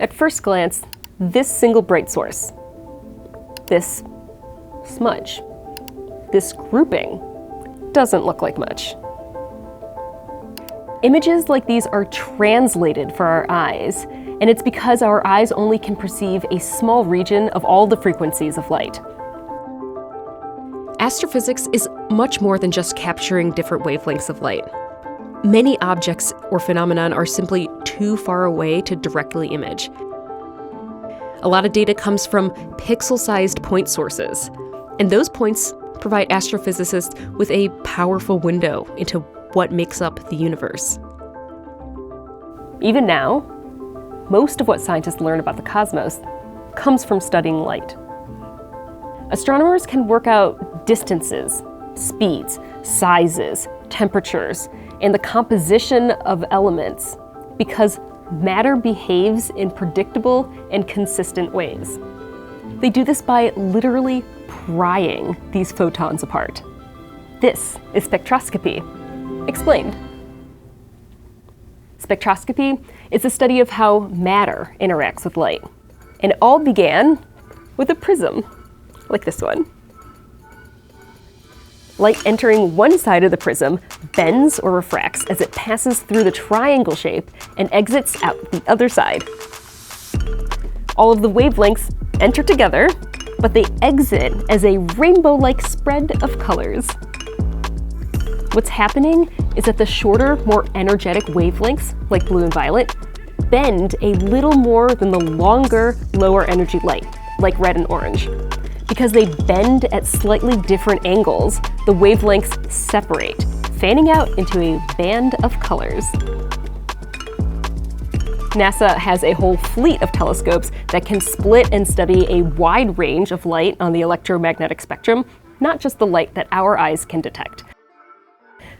At first glance, this single bright source, this smudge, this grouping, doesn't look like much. Images like these are translated for our eyes, and it's because our eyes only can perceive a small region of all the frequencies of light. Astrophysics is much more than just capturing different wavelengths of light. Many objects or phenomenon are simply too far away to directly image. A lot of data comes from pixel-sized point sources, and those points provide astrophysicists with a powerful window into what makes up the universe. Even now, most of what scientists learn about the cosmos comes from studying light. Astronomers can work out distances, speeds, sizes, temperatures, and the composition of elements because matter behaves in predictable and consistent ways. They do this by literally prying these photons apart. This is spectroscopy. Explained. Spectroscopy is the study of how matter interacts with light. And it all began with a prism, like this one. Light entering one side of the prism bends or refracts as it passes through the triangle shape and exits out the other side. All of the wavelengths enter together, but they exit as a rainbow-like spread of colors. What's happening is that the shorter, more energetic wavelengths, like blue and violet, bend a little more than the longer, lower energy light, like red and orange. Because they bend at slightly different angles, the wavelengths separate, fanning out into a band of colors. NASA has a whole fleet of telescopes that can split and study a wide range of light on the electromagnetic spectrum, not just the light that our eyes can detect.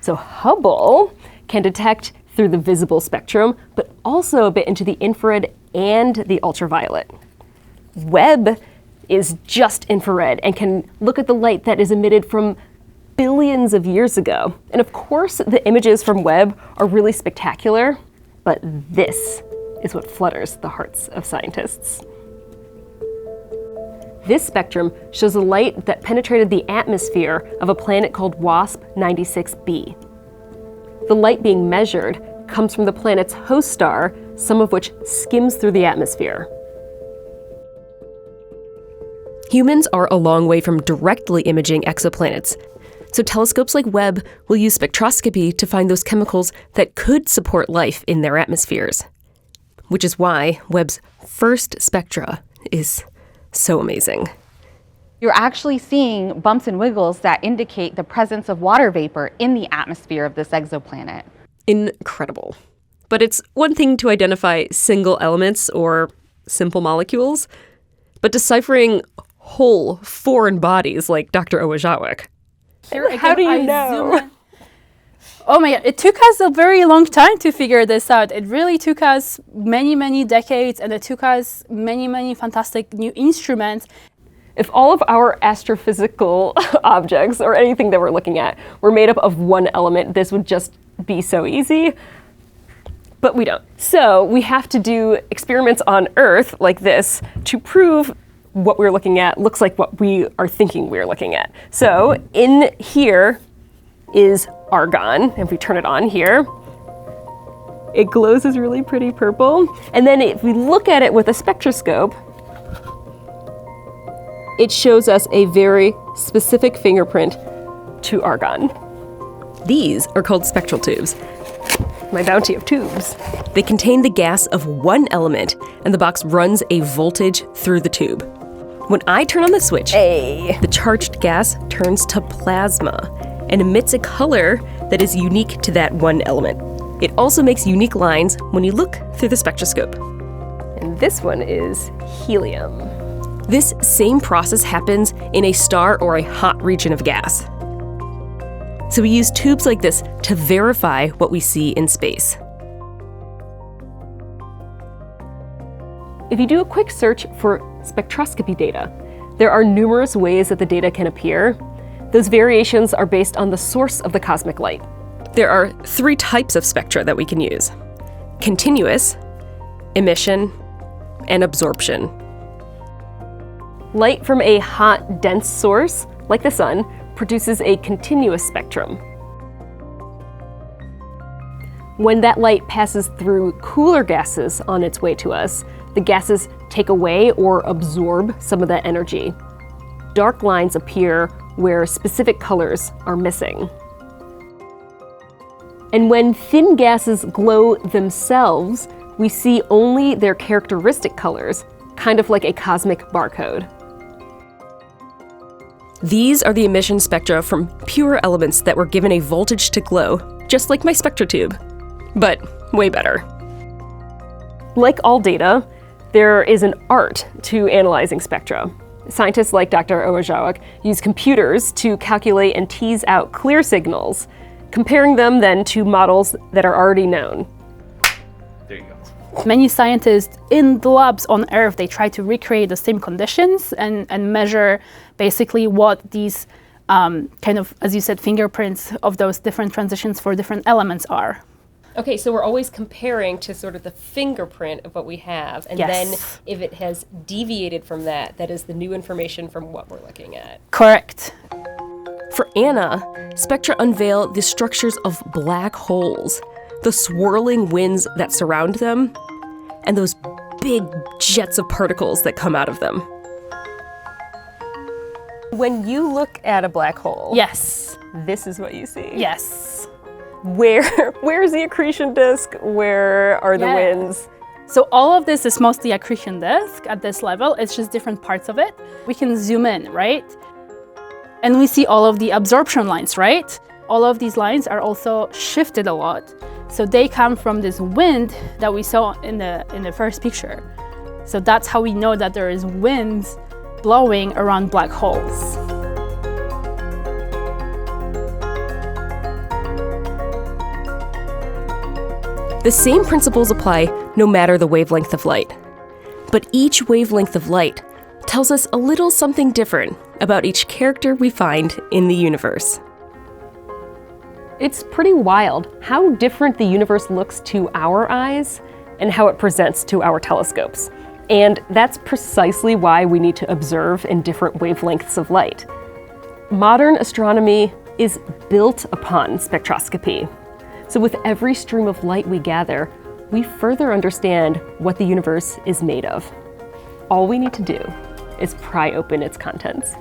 So Hubble can detect through the visible spectrum, but also a bit into the infrared and the ultraviolet. Webb is just infrared and can look at the light that is emitted from billions of years ago. And of course, the images from Webb are really spectacular, but this is what flutters the hearts of scientists. This spectrum shows the light that penetrated the atmosphere of a planet called WASP 96b. The light being measured comes from the planet's host star, some of which skims through the atmosphere. Humans are a long way from directly imaging exoplanets, so telescopes like Webb will use spectroscopy to find those chemicals that could support life in their atmospheres. Which is why Webb's first spectra is so amazing. You're actually seeing bumps and wiggles that indicate the presence of water vapor in the atmosphere of this exoplanet. Incredible. But it's one thing to identify single elements or simple molecules, but deciphering whole foreign bodies like Dr. Owajawek. How do you know? Oh my God, it took us a very long time to figure this out. It really took us many, many decades, and it took us many, many fantastic new instruments. If all of our astrophysical objects, or anything that we're looking at, were made up of one element, this would just be so easy. But we don't. So we have to do experiments on Earth like this to prove what we're looking at looks like what we are thinking we're looking at. So in here is argon. If we turn it on here, it glows this really pretty purple. And then if we look at it with a spectroscope, it shows us a very specific fingerprint to argon. These are called spectral tubes. My bounty of tubes. They contain the gas of one element, and the box runs a voltage through the tube. When I turn on the switch, the charged gas turns to plasma and emits a color that is unique to that one element. It also makes unique lines when you look through the spectroscope. And this one is helium. This same process happens in a star or a hot region of gas. So we use tubes like this to verify what we see in space. If you do a quick search for spectroscopy data, there are numerous ways that the data can appear. Those variations are based on the source of the cosmic light. There are 3 types of spectra that we can use: continuous, emission, and absorption. Light from a hot, dense source, like the sun, produces a continuous spectrum. When that light passes through cooler gases on its way to us, the gases take away or absorb some of that energy. Dark lines appear where specific colors are missing. And when thin gases glow themselves, we see only their characteristic colors, kind of like a cosmic barcode. These are the emission spectra from pure elements that were given a voltage to glow, just like my spectrotube, but way better. Like all data, there is an art to analyzing spectra. Scientists like Dr. Owajawak use computers to calculate and tease out clear signals, comparing them then to models that are already known. There you go. Many scientists in the labs on Earth, they try to recreate the same conditions and measure basically what these kind of, as you said, fingerprints of those different transitions for different elements are. Okay, so we're always comparing to sort of the fingerprint of what we have, and then if it has deviated from that, that is the new information from what we're looking at. Correct. For Anna, spectra unveil the structures of black holes, the swirling winds that surround them, and those big jets of particles that come out of them. When you look at a black hole, Yes. this is what you see. Yes. Where's the accretion disk? Where are the winds? So all of this is mostly accretion disk at this level. It's just different parts of it. We can zoom in, right? And we see all of the absorption lines, right? All of these lines are also shifted a lot. So they come from this wind that we saw in the first picture. So that's how we know that there is winds blowing around black holes. The same principles apply no matter the wavelength of light. But each wavelength of light tells us a little something different about each character we find in the universe. It's pretty wild how different the universe looks to our eyes and how it presents to our telescopes. And that's precisely why we need to observe in different wavelengths of light. Modern astronomy is built upon spectroscopy. So with every stream of light we gather, we further understand what the universe is made of. All we need to do is pry open its contents.